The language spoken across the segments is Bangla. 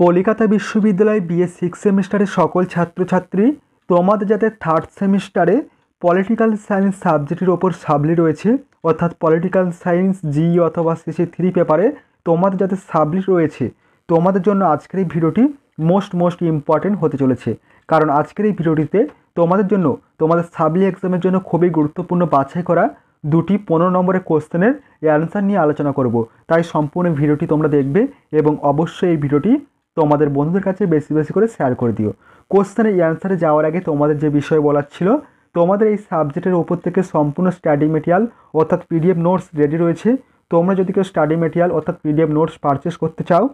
কলিকাতা বিশ্ববিদ্যালয় বিএ সিক্স সেমিস্টারের সকল ছাত্রছাত্রী, তোমাদের যাদের থার্ড সেমিস্টারে পলিটিক্যাল সায়েন্স সাবজেক্টের ওপর সাবলি রয়েছে, অর্থাৎ পলিটিক্যাল সায়েন্স জি অথবা সিসি 3 পেপারে তোমাদের যাদের সাবলি রয়েছে, তোমাদের জন্য আজকের এই ভিডিওটি মোস্ট ইম্পর্টেন্ট হতে চলেছে। কারণ আজকের এই ভিডিওটিতে তোমাদের জন্য তোমাদের সাবলি এক্সামের জন্য খুবই গুরুত্বপূর্ণ বাছাই করা দুটি 15 নম্বরের কোশ্চেনের অ্যান্সার নিয়ে আলোচনা করব। তাই সম্পূর্ণ ভিডিওটি তোমরা দেখবে এবং অবশ্যই এই ভিডিওটি তোমাদের বন্ধুদের কাছে বেশি করে শেয়ার করে দিও। কোশ্চেনের অ্যান্সারে যাওয়ার আগে তোমাদের যে বিষয় বলার ছিল, তোমাদের এই সাবজেক্টের ওপর থেকে সম্পূর্ণ স্টাডি মেটেরিয়াল অর্থাৎ পিডিএফ নোটস রেডি রয়েছে। তোমরা যদি কেউ স্টাডি মেটেরিয়াল অর্থাৎ পিডিএফ নোটস পারচেস করতে চাও,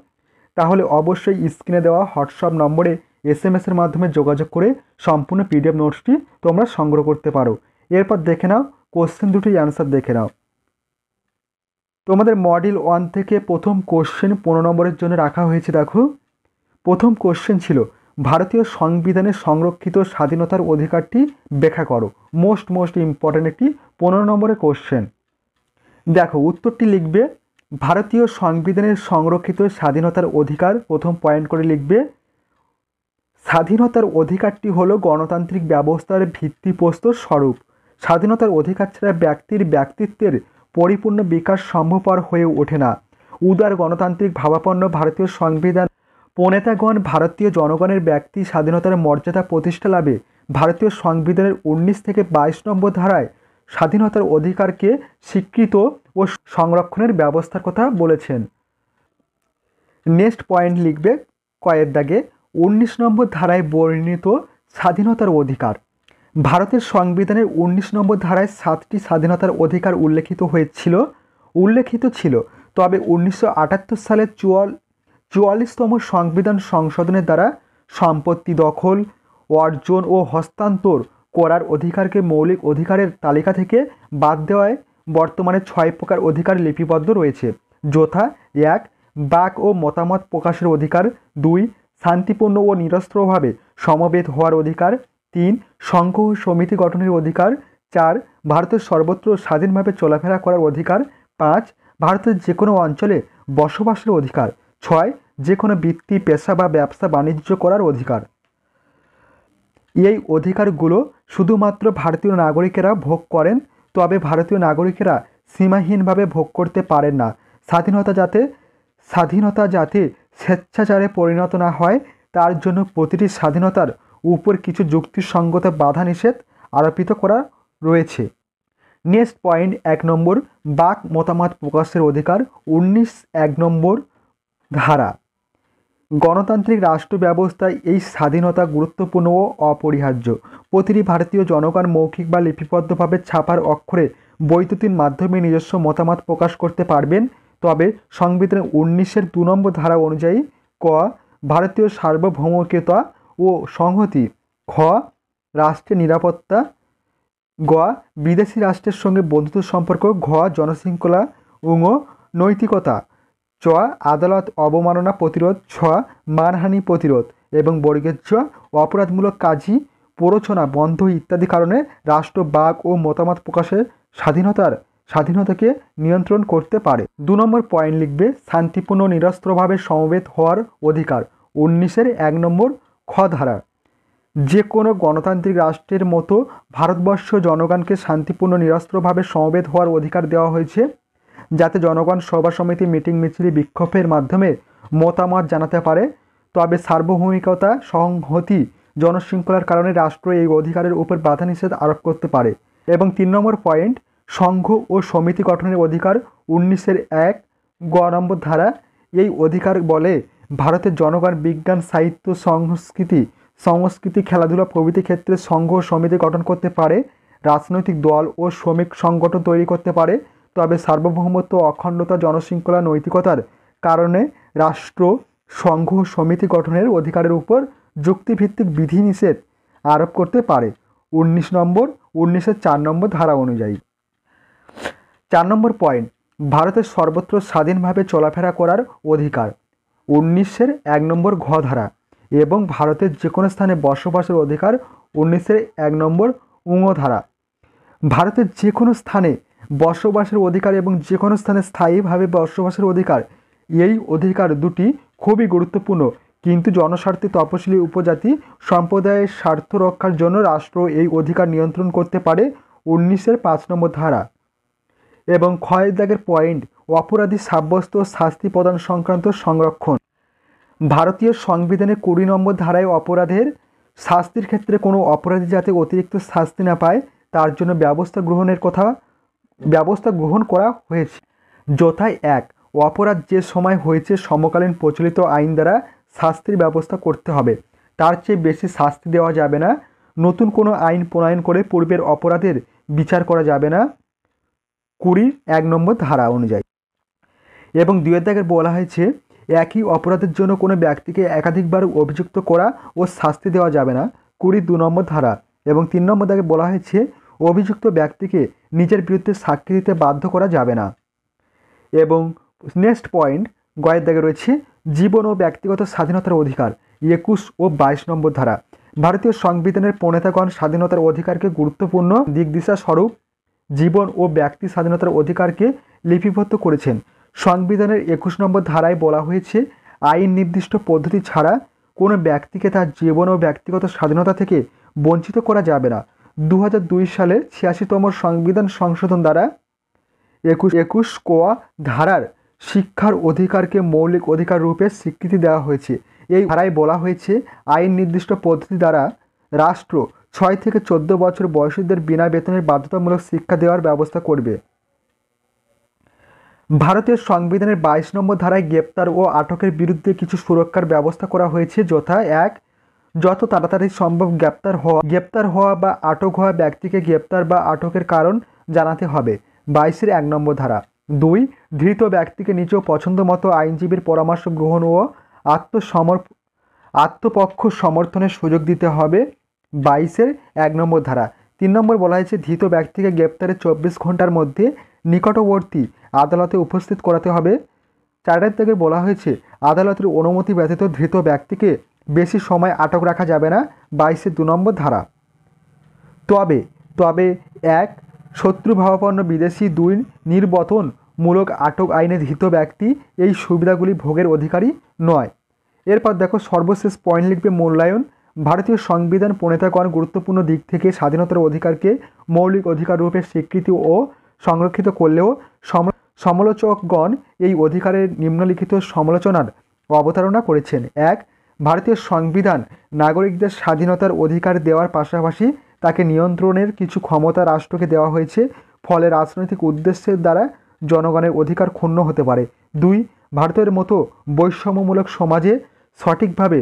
তাহলে অবশ্যই স্ক্রিনে দেওয়া হোয়াটসঅ্যাপ নম্বরে এসএমএসের মাধ্যমে যোগাযোগ করে সম্পূর্ণ পিডিএফ নোটসটি তোমরা সংগ্রহ করতে পারো। এরপর দেখে নাও কোশ্চেন দুটির অ্যান্সার দেখে নাও। তোমাদের মডিউল 1 থেকে প্রথম কোশ্চেন 15 নম্বরের জন্য রাখা হয়েছে। দেখো, প্রথম কোশ্চেন ছিল ভারতীয় সংবিধানে সংরক্ষিত স্বাধীনতার অধিকারটি ব্যাখ্যা করো। মোস্ট ইম্পর্ট্যান্ট একটি 15 নম্বরের কোশ্চেন। দেখো, উত্তরটি লিখবে ভারতীয় সংবিধানের সংরক্ষিত স্বাধীনতার অধিকার, প্রথম পয়েন্ট করে লিখবে স্বাধীনতার অধিকারটি হলো গণতান্ত্রিক ব্যবস্থার ভিত্তিপ্রস্তর স্বরূপ। স্বাধীনতার অধিকার ছাড়া ব্যক্তির ব্যক্তিত্বের পরিপূর্ণ বিকাশ সম্ভবপর হয়ে ওঠে না। উদার গণতান্ত্রিক ভাবাপন্ন ভারতীয় সংবিধান প্রণেতাগণ ভারতীয় জনগণের ব্যক্তি স্বাধীনতার মর্যাদা প্রতিষ্ঠা লাভে ভারতীয় সংবিধানের 19 থেকে 22 নম্বর ধারায় স্বাধীনতার অধিকারকে স্বীকৃত ও সংরক্ষণের ব্যবস্থার কথা বলেছেন। নেক্সট পয়েন্ট লিখবে কয়ের দাগে 19 নম্বর ধারায় বর্ণিত স্বাধীনতার অধিকার। ভারতের সংবিধানের 19 নম্বর ধারায় 7টি স্বাধীনতার অধিকার উল্লেখিত ছিল। তবে 1978 সালের 44তম সংবিধান সংশোধনের দ্বারা সম্পত্তি দখল, অর্জন ও হস্তান্তর করার অধিকারকে মৌলিক অধিকারের তালিকা থেকে বাদ দেওয়ায় বর্তমানে 6 প্রকার অধিকার লিপিবদ্ধ রয়েছে, যথা 1. বাক ও মতামত প্রকাশের অধিকার, 2. শান্তিপূর্ণ ও নিরস্ত্রভাবে সমবেত হওয়ার অধিকার, 3. সংঘ ও সমিতি গঠনের অধিকার, 4. ভারতের সর্বত্র স্বাধীনভাবে চলাফেরা করার অধিকার, 5. ভারতের যে কোনো অঞ্চলে বসবাসের অধিকার, 6. যে কোনো বৃত্তি, পেশা বা ব্যবসা বাণিজ্য করার অধিকার। এই অধিকারগুলো শুধুমাত্র ভারতীয় নাগরিকেরা ভোগ করেন, তবে ভারতীয় নাগরিকেরা সীমাহীনভাবে ভোগ করতে পারেন না। স্বাধীনতা যাতে স্বেচ্ছাচারে পরিণত না হয়, তার জন্য প্রতিটি স্বাধীনতার উপর কিছু যুক্তিসঙ্গত বাধা নিষেধ আরোপিত করা রয়েছে। নেক্সট পয়েন্ট 1 নম্বর বাক মতামত প্রকাশের অধিকার, 19(1) নম্বর ধারা। গণতান্ত্রিক রাষ্ট্র ব্যবস্থায় এই স্বাধীনতা গুরুত্বপূর্ণ ও অপরিহার্য। প্রতিটি ভারতীয় জনগণ মৌখিক বা লিপিবদ্ধভাবে ছাপার অক্ষরে বৈদ্যুতিন মাধ্যমে নিজস্ব মতামত প্রকাশ করতে পারবেন। তবে সংবিধানের 19(2) নম্বর ধারা অনুযায়ী ক. ভারতীয় সার্বভৌমত্ব ও সংহতি, খ. রাষ্ট্রের নিরাপত্তা, গ. বিদেশি রাষ্ট্রের সঙ্গে বন্ধুত্ব সম্পর্ক, ঘ. জনশৃঙ্খলা ও নৈতিকতা, চ. আদালত অবমাননা প্রতিরোধ, ছ. মানহানি প্রতিরোধ এবং বর্গের চ. অপরাধমূলক কাজী প্ররোচনা বন্ধ ইত্যাদি কারণে রাষ্ট্র বাক ও মতামত প্রকাশের স্বাধীনতাকে নিয়ন্ত্রণ করতে পারে। 2 নম্বর পয়েন্ট লিখবে শান্তিপূর্ণ নিরস্ত্রভাবে সমবেত হওয়ার অধিকার, 19(1) নম্বর খ ধারা। যে কোনো গণতান্ত্রিক রাষ্ট্রের মতো ভারতবর্ষ জনগণকে শান্তিপূর্ণ নিরস্ত্রভাবে সমবেত হওয়ার অধিকার দেওয়া হয়েছে, যাতে জনগণ সভা সমিতি, মিটিং, মিছিল, বিক্ষোভের মাধ্যমে মতামত জানাতে পারে। তবে সার্বভৌমিকতা, সংহতি, জনশৃঙ্খলার কারণে রাষ্ট্র এই অধিকারের উপর বাধা নিষেধ আরোপ করতে পারে। এবং 3 নম্বর পয়েন্ট সংঘ ও সমিতি গঠনের অধিকার, 19(1) গ নম্বর ধারা। এই অধিকার বলে ভারতের জনগণ বিজ্ঞান, সাহিত্য, সংস্কৃতি, খেলাধুলা প্রভৃতি ক্ষেত্রে সংঘ ও সমিতি গঠন করতে পারে, রাজনৈতিক দল ও শ্রমিক সংগঠন তৈরি করতে পারে। তবে সার্বভৌমত্ব, অখণ্ডতা, জনশৃঙ্খলা, নৈতিকতার কারণে রাষ্ট্র সংঘ ও সমিতি গঠনের অধিকারের উপর যুক্তিভিত্তিক বিধিনিষেধ আরোপ করতে পারে, 19(4) নম্বর ধারা অনুযায়ী। 4 নম্বর পয়েন্ট ভারতের সর্বত্র স্বাধীনভাবে চলাফেরা করার অধিকার, 19(1) নম্বর ঘ ধারা। এবং ভারতের যে কোনো স্থানে বসবাসের অধিকার, 19(1) নম্বর ঙ ধারা। ভারতের যে কোনো স্থানে বসবাসের অধিকার এবং যে কোনো স্থানে স্থায়ীভাবে বসবাসের অধিকার, এই অধিকার দুটি খুবই গুরুত্বপূর্ণ, কিন্তু জনস্বার্থে তপশিলি উপজাতি সম্প্রদায়ের স্বার্থ রক্ষার জন্য রাষ্ট্র এই অধিকার নিয়ন্ত্রণ করতে পারে 19-এর 5 নম্বর ধারা। এবং ক্ষয়ের দাগের পয়েন্ট অপরাধী সাব্যস্ত শাস্তি প্রদান সংক্রান্ত সংরক্ষণ। ভারতীয় সংবিধানে 20 নম্বর ধারায় অপরাধের শাস্তির ক্ষেত্রে কোনো অপরাধী যাতে অতিরিক্ত শাস্তি না পায় তার জন্য ব্যবস্থা গ্রহণ করা হয়েছে। যথায় 1, অপরাধ যে সময় হয়েছে সমকালীন প্রচলিত আইন দ্বারা শাস্তির ব্যবস্থা করতে হবে, তার চেয়ে বেশি শাস্তি দেওয়া যাবে না। নতুন কোনো আইন প্রণয়ন করে পূর্বের অপরাধের বিচার করা যাবে না 20-1 নম্বর ধারা অনুযায়ী। এবং 2 দাগের বলা হয়েছে একই অপরাধের জন্য কোনো ব্যক্তিকে একাধিকবার অভিযুক্ত করা ও শাস্তি দেওয়া যাবে না 20-2 নম্বর ধারা। এবং 3 নম্বর দাগে বলা হয়েছে অভিযুক্ত ব্যক্তিকে নিজের বিরুদ্ধে সাক্ষী দিতে বাধ্য করা যাবে না। এবং নেক্সট পয়েন্ট গয়ের দাগে রয়েছে জীবন ও ব্যক্তিগত স্বাধীনতার অধিকার 21 ও 22 নম্বর ধারা। ভারতীয় সংবিধানের প্রণেতাগণ স্বাধীনতার অধিকারকে গুরুত্বপূর্ণ দিক দিশা স্বরূপ জীবন ও ব্যক্তি স্বাধীনতার অধিকারকে লিপিবদ্ধ করেছেন। সংবিধানের 21 নম্বর ধারায় বলা হয়েছে আইন নির্দিষ্ট পদ্ধতি ছাড়া কোনো ব্যক্তিকে তার জীবন ও ব্যক্তিগত স্বাধীনতা থেকে বঞ্চিত করা যাবে না। 2002 সালে 86তম সংবিধান সংশোধন দ্বারা 21 কোয়া ধারার শিক্ষার অধিকারকে মৌলিক অধিকার রূপে স্বীকৃতি দেওয়া হয়েছে। এই ধারায় বলা হয়েছে আইন নির্দিষ্ট পদ্ধতি দ্বারা রাষ্ট্র 6 থেকে 14 বছর বয়সীদের বিনা বেতনের বাধ্যতামূলক শিক্ষা দেওয়ার ব্যবস্থা করবে। ভারতীয় সংবিধানের 22 নম্বর ধারায় গ্রেপ্তার ও আটকের বিরুদ্ধে কিছু সুরক্ষার ব্যবস্থা করা হয়েছে। যথা 1, যত তাড়াতাড়ি সম্ভব গ্রেপ্তার হওয়া বা আটক হওয়া ব্যক্তিকে গ্রেপ্তার বা আটকের কারণ জানাতে হবে 22-এর 1 নম্বর ধারা। 2, ধৃত ব্যক্তিকে নিজ পছন্দ মতো আইনজীবীর পরামর্শ গ্রহণ ও আত্মপক্ষ সমর্থনের সুযোগ দিতে হবে 22-এর 1 নম্বর ধারা। 3 নম্বর বলা হয়েছে ধৃত ব্যক্তিকে গ্রেপ্তারের 24 ঘন্টার মধ্যে নিকটবর্তী আদালতে উপস্থিত করাতে হবে। 4 থেকে বলা হয়েছে আদালতের অনুমতি ব্যতীত ধৃত ব্যক্তিকে বেশি সময় আটক রাখা যাবে না 22-এর 2 নম্বর ধারা। তবে 1, শত্রুভাবাপন্ন বিদেশি 2, নির্বাচনমূলক আটক আইনে ধৃত ব্যক্তি এই সুবিধাগুলি ভোগের অধিকারী নয়। এরপর দেখো সর্বশেষ পয়েন্ট লিখবে মূল্যায়ন। ভারতীয় সংবিধান প্রণেতাগণ গুরুত্বপূর্ণ দিক থেকে স্বাধীনতার অধিকারকে মৌলিক অধিকার রূপে স্বীকৃতি ও সংরক্ষিত করলেও সমালোচকগণ এই অধিকারের নিম্নলিখিত সমালোচনার অবতারণা করেছেন। 1, ভারতীয় সংবিধান নাগরিকদের স্বাধীনতার অধিকার দেওয়ার পাশাপাশি তাকে নিয়ন্ত্রণের কিছু ক্ষমতা রাষ্ট্রকে দেওয়া হয়েছে, ফলে রাজনৈতিক উদ্দেশ্যের দ্বারা জনগণের অধিকার ক্ষুণ্ণ হতে পারে। 2, ভারতের মতো বৈষম্যমূলক সমাজে সঠিকভাবে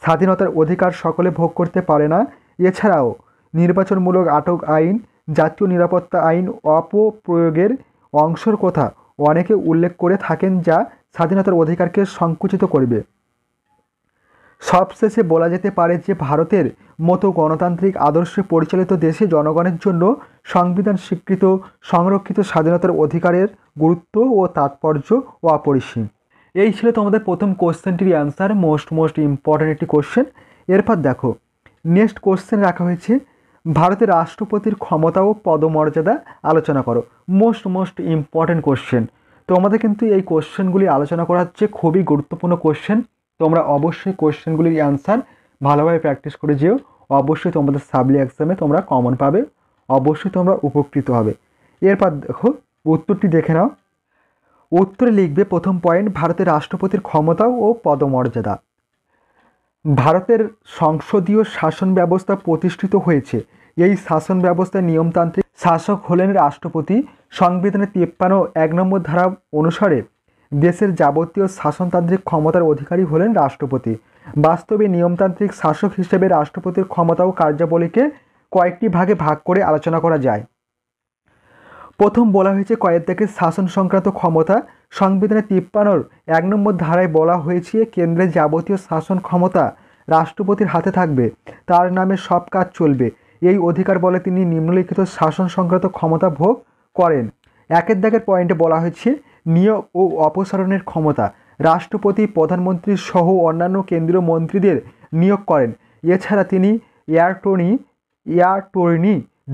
স্বাধীনতার অধিকার সকলে ভোগ করতে পারে না। এছাড়াও নির্বাচনমূলক আটক আইন, জাতীয় নিরাপত্তা আইন অপপ্রয়োগের অংশের কথা অনেকে উল্লেখ করে থাকেন যা স্বাধীনতার অধিকারকে সংকুচিত করবে। সবশেষে বলা যেতে পারে যে ভারতের মতো গণতান্ত্রিক আদর্শে পরিচালিত দেশে জনগণের জন্য সংবিধান স্বীকৃত সংরক্ষিত স্বাধীনতার অধিকারের গুরুত্ব ও তাৎপর্য অপরিসীম। এই ছিল তোমাদের প্রথম কোশ্চেনটির অ্যান্সার, মোস্ট ইম্পর্ট্যান্ট একটি কোশ্চেন। এরপর দেখো নেক্সট কোশ্চেন রাখা হয়েছে ভারতের রাষ্ট্রপতির ক্ষমতা ও পদমর্যাদা আলোচনা করো। Most important question. তোমাদের কিন্তু এই কোশ্চেনগুলি আলোচনা করা হচ্ছে খুবই গুরুত্বপূর্ণ কোশ্চেন। তোমরা অবশ্যই কোশ্চেনগুলির অ্যান্সার ভালোভাবে প্র্যাকটিস করে যেও। অবশ্যই তোমাদের সাবলি এক্সামে তোমরা কমন পাবে, অবশ্যই তোমরা উপকৃত হবে। এরপর দেখো উত্তরটি দেখে নাও। উত্তরে লিখবে প্রথম পয়েন্ট ভারতের রাষ্ট্রপতির ক্ষমতা ও পদমর্যাদা। ভারতের সংসদীয় শাসন ব্যবস্থা প্রতিষ্ঠিত হয়েছে। এই শাসন ব্যবস্থায় নিয়মতান্ত্রিক শাসক হলেন রাষ্ট্রপতি। সংবিধানের 53-1 নম্বর ধারা অনুসারে দেশের যাবতীয় শাসনতান্ত্রিক ক্ষমতার অধিকারী হলেন রাষ্ট্রপতি। বাস্তবে নিয়মতান্ত্রিক শাসক হিসেবে রাষ্ট্রপতির ক্ষমতা ও কার্যাবলীকে কয়েকটি ভাগে ভাগ করে আলোচনা করা যায়। প্রথম বলা হয়েছে কয়েক থেকে শাসন সংক্রান্ত ক্ষমতা। সংবিধানের 53-1 নম্বর ধারায় বলা হয়েছে কেন্দ্রের যাবতীয় শাসন ক্ষমতা রাষ্ট্রপতির হাতে থাকবে, তার নামে সব কাজ চলবে। এই অধিকার বলে তিনি নিম্নলিখিত শাসন সংক্রান্ত ক্ষমতা ভোগ করেন। 1 দাগের পয়েন্টে বলা হয়েছে নিয়োগ ও অপসারণের ক্ষমতা। রাষ্ট্রপতি প্রধানমন্ত্রী সহ অন্যান্য কেন্দ্রীয় মন্ত্রীদের নিয়োগ করেন। এছাড়া তিনি অ্যাটর্নি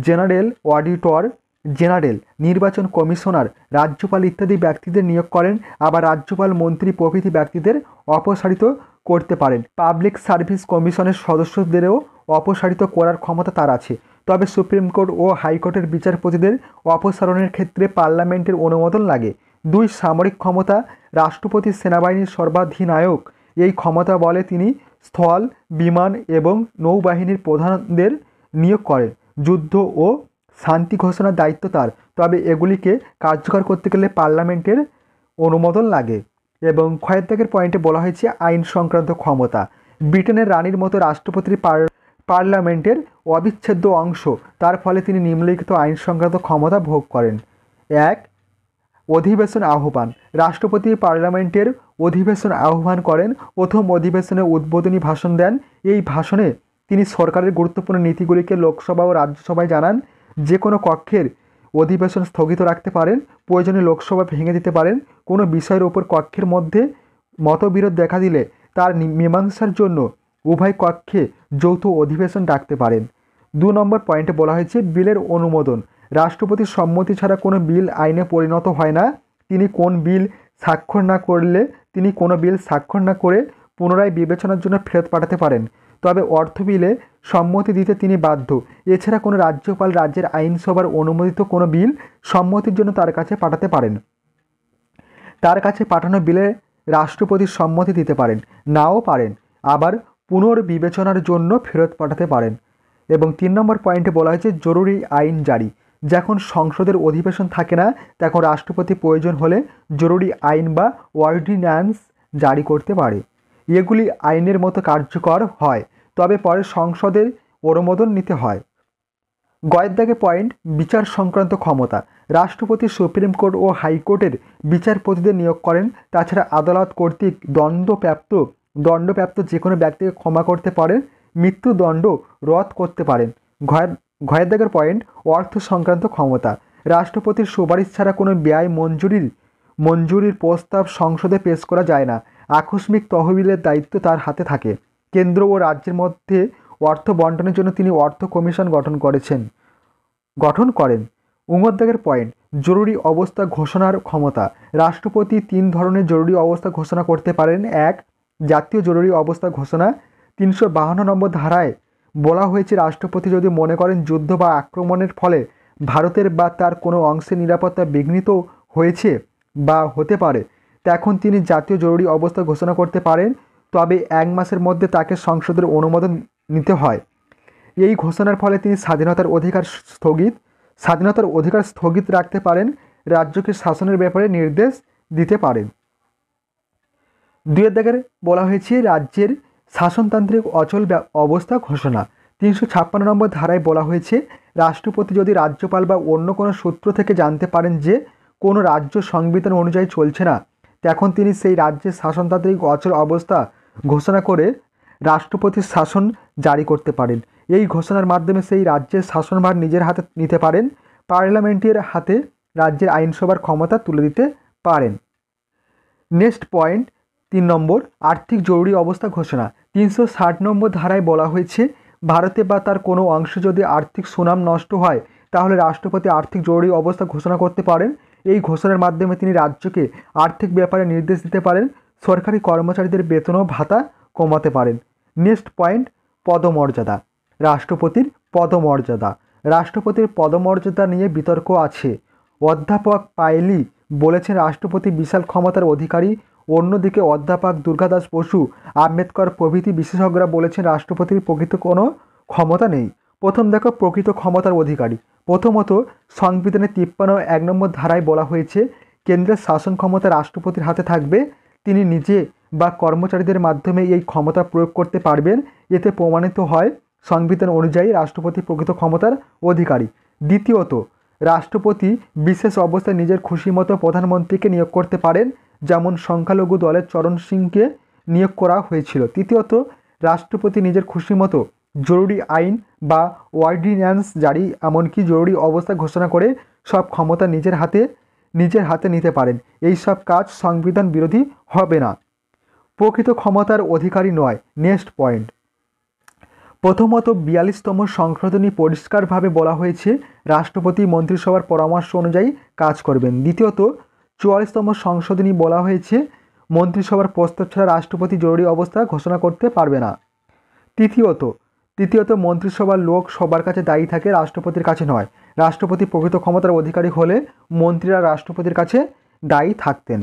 জেনারেল, অডিটর, জেনারেল, নির্বাচন কমিশনার, রাজ্যপাল ইত্যাদি ব্যক্তিদের নিয়োগ করেন, আবার রাজ্যপাল, মন্ত্রী প্রভৃতি ব্যক্তিদের অপসারিত করতে পারেন। পাবলিক সার্ভিস কমিশনের সদস্যদেরও অপসারিত করার ক্ষমতা তার আছে। তবে সুপ্রিম কোর্ট ও হাইকোর্টের বিচারপতিদের অপসারণের ক্ষেত্রে পার্লামেন্টের অনুমোদন লাগে। 2. সামরিক ক্ষমতা। রাষ্ট্রপতি সেনাবাহিনীর সর্বাধিনায়ক। এই ক্ষমতা বলে তিনি স্থল, বিমান এবং নৌবাহিনীর প্রধানদের নিয়োগ করেন। যুদ্ধ ও শান্তি ঘোষণার দায়িত্ব তার, তবে এগুলিকে কার্যকর করতে গেলে পার্লামেন্টের অনুমোদন লাগে। এবং ক্ষয়ের দাগের পয়েন্টে বলা হয়েছে আইন সংক্রান্ত ক্ষমতা। ব্রিটেনের রানীর মতো রাষ্ট্রপতির পার্লামেন্টের অবিচ্ছেদ্য অংশ, তার ফলে তিনি নিম্নলিখিত আইন সংক্রান্ত ক্ষমতা ভোগ করেন। 1. অধিবেশন আহ্বান। রাষ্ট্রপতি পার্লামেন্টের অধিবেশন আহ্বান করেন। প্রথম অধিবেশনে উদ্বোধনী ভাষণ দেন। এই ভাষণে তিনি সরকারের গুরুত্বপূর্ণ নীতিগুলিকে লোকসভা ও রাজ্যসভায় জানান। যে কোনো কক্ষের অধিবেশন স্থগিত রাখতে পারেন, প্রয়োজনে লোকসভা ভেঙে দিতে পারেন। কোনো বিষয়ের ওপর কক্ষের মধ্যে মতবিরোধ দেখা দিলে তার মীমাংসার জন্য উভয় কক্ষে যৌথ অধিবেশন ডাকতে পারেন। 2 নম্বর পয়েন্টে বলা হয়েছে বিলের অনুমোদন। রাষ্ট্রপতির সম্মতি ছাড়া কোনো বিল আইনে পরিণত হয় না। তিনি কোনো বিল স্বাক্ষর না করে পুনরায় বিবেচনার জন্য ফেরত পাঠাতে পারেন। তবে অর্থ বিলে সম্মতি দিতে তিনি বাধ্য। এছাড়া কোনো রাজ্যপাল রাজ্যের আইনসভার অনুমোদিত কোনো বিল সম্মতির জন্য তার কাছে পাঠাতে পারেন। তার কাছে পাঠানো বিলে রাষ্ট্রপতির সম্মতি দিতে পারেন, নাও পারেন, আবার পুনর্বিবেচনার জন্য ফেরত পাঠাতে পারেন। এবং 3 নম্বর পয়েন্টে বলা হয়েছে জরুরি আইন জারি। যখন সংসদের অধিবেশন থাকে না, তখন রাষ্ট্রপতি প্রয়োজন হলে জরুরি আইন বা অর্ডিন্যান্স জারি করতে পারে। এগুলি আইনের মতো কার্যকর হয়, তবে পরে সংসদের অনুমোদন নিতে হয়। গয়ের দাগে পয়েন্ট বিচার সংক্রান্ত ক্ষমতা। রাষ্ট্রপতি সুপ্রিম কোর্ট ও হাইকোর্টের বিচারপতিদের নিয়োগ করেন। তাছাড়া আদালত কর্তৃক দণ্ডপ্রাপ্ত যে কোনো ব্যক্তিকে ক্ষমা করতে পারেন, মৃত্যুদণ্ড রদ করতে পারেন। ঘয়ের দাগের পয়েন্ট অর্থ সংক্রান্ত ক্ষমতা। রাষ্ট্রপতির সুপারিশ ছাড়া কোনো ব্যয় মঞ্জুরির প্রস্তাব সংসদে পেশ করা যায় না। আকস্মিক তহবিলের দায়িত্ব তার হাতে থাকে। কেন্দ্র ও রাজ্যের মধ্যে অর্থ বন্টনের জন্য তিনি অর্থ কমিশন গঠন করেন। দাগের পয়েন্ট জরুরি অবস্থা ঘোষণার ক্ষমতা। রাষ্ট্রপতি 3 ধরনের জরুরি অবস্থা ঘোষণা করতে পারেন। 1. জাতীয় জরুরি অবস্থা ঘোষণা। 352 নম্বর ধারায় বলা হয়েছে রাষ্ট্রপতি যদি মনে করেন যুদ্ধ বা আক্রমণের ফলে ভারতের বা তার কোনো অংশের নিরাপত্তা বিঘ্নিত হয়েছে বা হতে পারে, তখন তিনি জাতীয় জরুরি অবস্থা ঘোষণা করতে পারেন। তবে 1 মাসের মধ্যে তাকে সংসদের অনুমোদন নিতে হয়। এই ঘোষণার ফলে তিনি স্বাধীনতার অধিকার স্থগিত রাখতে পারেন, রাজ্যকে শাসনের ব্যাপারে নির্দেশ দিতে পারেন। 2 দাগের বলা হয়েছে রাজ্যের শাসনতান্ত্রিক অচল অবস্থা ঘোষণা। 356 নম্বর ধারায় বলা হয়েছে রাষ্ট্রপতি যদি রাজ্যপাল বা অন্য কোনো সূত্র থেকে জানতে পারেন যে কোনো রাজ্য সংবিধান অনুযায়ী চলছে না, তখন তিনি সেই রাজ্যের শাসনতান্ত্রিক অচল অবস্থা ঘোষণা করে রাষ্ট্রপতির শাসন জারি করতে পারেন। এই ঘোষণার মাধ্যমে সেই রাজ্যের শাসনভার নিজের হাতে নিতে পারেন, পার্লামেন্টের হাতে রাজ্যের আইনসভার ক্ষমতা তুলে দিতে পারেন। নেক্সট পয়েন্ট 3 নম্বর আর্থিক জরুরি অবস্থা ঘোষণা। 360 নম্বর ধারায় বলা হয়েছে ভারতে বা তার কোনো অংশে যদি আর্থিক সুনাম নষ্ট হয়, তাহলে রাষ্ট্রপতি আর্থিক জরুরি অবস্থা ঘোষণা করতে পারেন। এই ঘোষণার মাধ্যমে তিনি রাজ্যকে আর্থিক ব্যাপারে নির্দেশ দিতে পারেন, সরকারি কর্মচারীদের বেতন ও ভাতা কমাতে পারেন। নেক্সট পয়েন্ট পদমর্যাদা। রাষ্ট্রপতির পদমর্যাদা নিয়ে বিতর্ক আছে। অধ্যাপক পায়েলি বলেছেন রাষ্ট্রপতি বিশাল ক্ষমতার অধিকারী। অন্যদিকে অধ্যাপক দুর্গাদাস বসু, আম্বেদকর প্রভৃতি বিশেষজ্ঞরা বলেছেন রাষ্ট্রপতির প্রকৃত কোনো ক্ষমতা নেই। প্রথম দেখো প্রকৃত ক্ষমতার অধিকারী। প্রথমত সংবিধানের 53(1) নম্বর ধারায় বলা হয়েছে কেন্দ্রের শাসন ক্ষমতা রাষ্ট্রপতির হাতে থাকবে। তিনি নিজে বা কর্মচারীদের মাধ্যমে এই ক্ষমতা প্রয়োগ করতে পারবেন। এতে প্রমাণিত হয় সংবিধান অনুযায়ী রাষ্ট্রপতি প্রকৃত ক্ষমতার অধিকারী। দ্বিতীয়ত রাষ্ট্রপতি বিশেষ অবস্থায় নিজের খুশি মতো প্রধানমন্ত্রীকে নিয়োগ করতে পারেন, যেমন সংখ্যালঘু দলের চরণ সিংকে নিয়োগ করা হয়েছিল। তৃতীয়ত রাষ্ট্রপতি নিজের খুশি মতো জরুরি আইন বা অর্ডিন্যান্স জারি, এমনকি জরুরি অবস্থা ঘোষণা করে সব ক্ষমতা নিজের হাতে নিতে পারেন। এই সব কাজ সংবিধান বিরোধী হবে না। প্রকৃত ক্ষমতার অধিকারী নয়। নেক্সট পয়েন্ট প্রথমত 42তম সংশোধনী পরিষ্কারভাবে বলা হয়েছে রাষ্ট্রপতি মন্ত্রিসভার পরামর্শ অনুযায়ী কাজ করবেন। দ্বিতীয়ত 44তম সংশোধনী বলা হয়েছে মন্ত্রিসভার প্রস্তাব ছাড়া রাষ্ট্রপতি জরুরি অবস্থা ঘোষণা করতে পারবে না। তৃতীয়ত মন্ত্রিসভার লোক সবার কাছে দায়ী থাকে, রাষ্ট্রপতির কাছে নয়। রাষ্ট্রপতি প্রকৃত ক্ষমতার অধিকারী হলে মন্ত্রীরা রাষ্ট্রপতির কাছে দায়ী থাকতেন।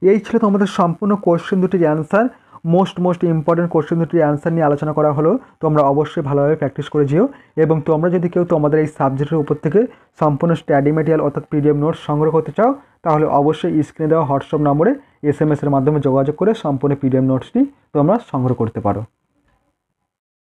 এই ছিল তোমাদের সম্পূর্ণ কোশ্চেন দুটির অ্যান্সার। মোস্ট ইম্পর্টেন্ট কোশ্চেন দুটির অ্যান্সার নিয়ে আলোচনা করা হলো। তোমরা অবশ্যই ভালোভাবে প্র্যাকটিস করে যেও, এবং তোমরা যদি কেউ তোমাদের এই সাবজেক্টের উপর থেকে সম্পূর্ণ স্টাডি মেটেরিয়াল অর্থাৎ PDF নোটস সংগ্রহ করতে চাও, তাহলে অবশ্যই স্ক্রিনে দেওয়া হোয়াটসঅ্যাপ নম্বরে SMS এর মাধ্যমে যোগাযোগ করে সম্পূর্ণ PDF নোটসটি তোমরা সংগ্রহ করতে পারো।